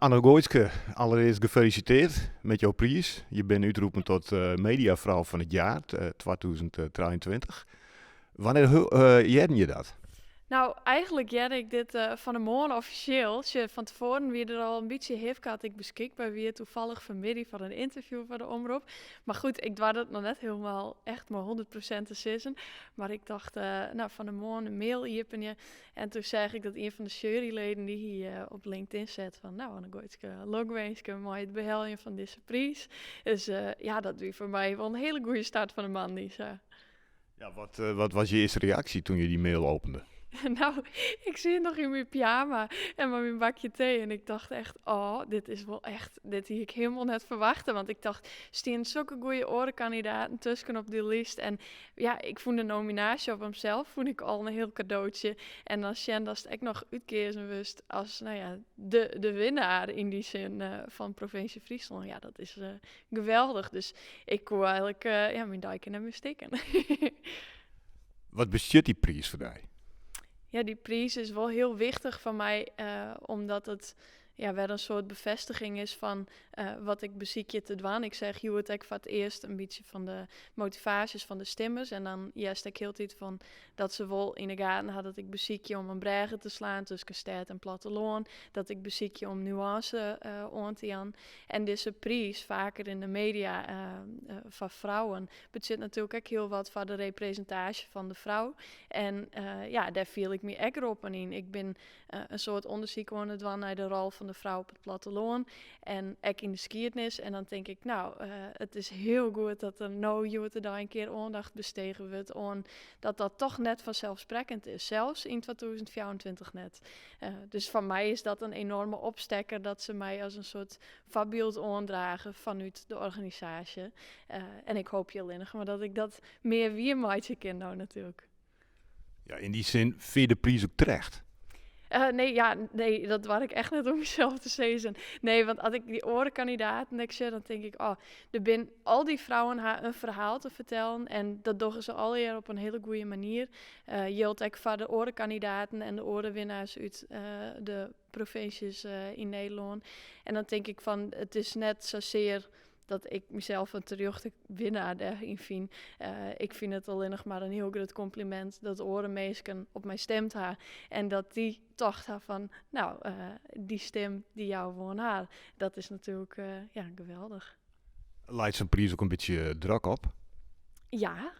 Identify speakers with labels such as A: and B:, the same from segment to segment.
A: Anne Gooitske, allereerst gefeliciteerd met jouw prijs. Je bent uitgeroepen tot mediavrouw van het jaar 2023. Wanneer jaren je dat?
B: Nou, eigenlijk jette ik dit van de morgen officieel. Van tevoren wie er al een beetje heeft had ik beschikbaar wie toevallig vanmiddag voor een interview voor de omroep. Maar goed, ik dwar dat nog net helemaal echt maar 100% te sissen. Maar ik dacht, nou van de morgen een mail jippen je. En toen zeg ik dat een van de juryleden die hier op LinkedIn zet van nou, dan gooi ik logwenske mooi het beheljen van deze prijs. Dus ja, dat wie voor mij wel een hele goede start van de man die zo.
A: Ja, wat was je eerste reactie toen je die mail opende?
B: Nou, ik zie het nog in mijn pyjama en met mijn bakje thee. En ik dacht echt, oh, dit is wel echt, dit had ik helemaal net verwachten. Want ik dacht, staan zulke goede orenkandidaten tussen op die lijst. En ja, ik vond de nominatie op hemzelf, vond ik al een heel cadeautje. En dan Sjen dat ik nog uitkiezen wist als, nou ja, de winnaar in die zin van provincie Friesland. Ja, dat is geweldig. Dus ik kon eigenlijk, ja, mijn dijken en mijn stikken.
A: Wat bestut die prijs voor jou?
B: Ja, die prijs is wel heel wichtig van mij, omdat het ja, wel een soort bevestiging is van wat ik beziekje te doen. Ik zeg, je het voor het eerst een beetje van de motivaties van de stemmers. En dan juist ik heel tijd van dat ze wel in de gaten had dat ik beziekje om een bregen te slaan tussen stad en platteland. Dat ik beziekje om nuance aan te gaan. En deze prijs, vaker in de media van vrouwen, betekent natuurlijk ook heel wat voor de representatie van de vrouw. En ja, daar viel ik me echt op in. Ik ben een soort onderzoek aan het doen naar de rol van de vrouw op het platteland. En ik in de skiertnis. En dan denk ik, nou, het is heel goed dat er nou er daar een keer aandacht besteden wordt aan dat dat toch net vanzelfsprekend is. Zelfs in 2024 net. Dus van mij is dat een enorme opstekker dat ze mij als een soort voorbeeld aandragen vanuit de organisatie. En ik hoop heel innig, maar dat ik dat meer weer maatje ken nou natuurlijk.
A: Ja, in die zin vind je de prijs ook terecht.
B: Nee, ja, nee, dat was ik echt net om mezelf te zeggen. Nee, want als ik die orenkandidaten zie, dan denk ik, oh, er zijn al die vrouwen haar een verhaal te vertellen. En dat doen ze alweer op een hele goede manier. Jeelt ik voor de orenkandidaten en de orenwinnaars uit de provincies in Nederland. En dan denk ik van, het is net zozeer dat ik mezelf een terechte winnaar daarin vind. Ik vind het alleen nog maar een heel groot compliment dat orenmeesken op mij stemt haar. En dat die dacht haar van, nou, die stem die jou woon haar. Dat is natuurlijk, ja, geweldig.
A: Leidt zijn prijs ook een beetje druk op?
B: Ja,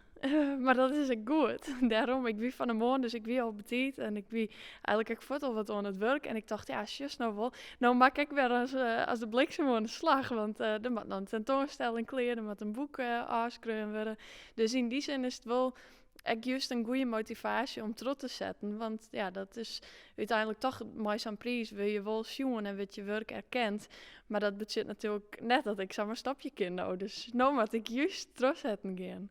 B: maar dat is ook goed. Daarom, ik wie van de morgen, dus ik wie al betiet. En ik wie eigenlijk ook voort al wat aan het werk. En ik dacht, ja, just nou wel. Nou maak ik weer als de bliksem aan de slag. Want er moet dan een tentoonstelling kleren, er moet een boek afschreven worden. Dus in die zin is het wel echt juist een goede motivatie om trots te zetten. Want ja, dat is uiteindelijk toch mooi zo'n prijs. Wil je wel zien en wat je werk erkent. Maar dat betekent natuurlijk net dat ik zo'n stapje ken nou. Dus nou moet ik juist trots zetten gaan.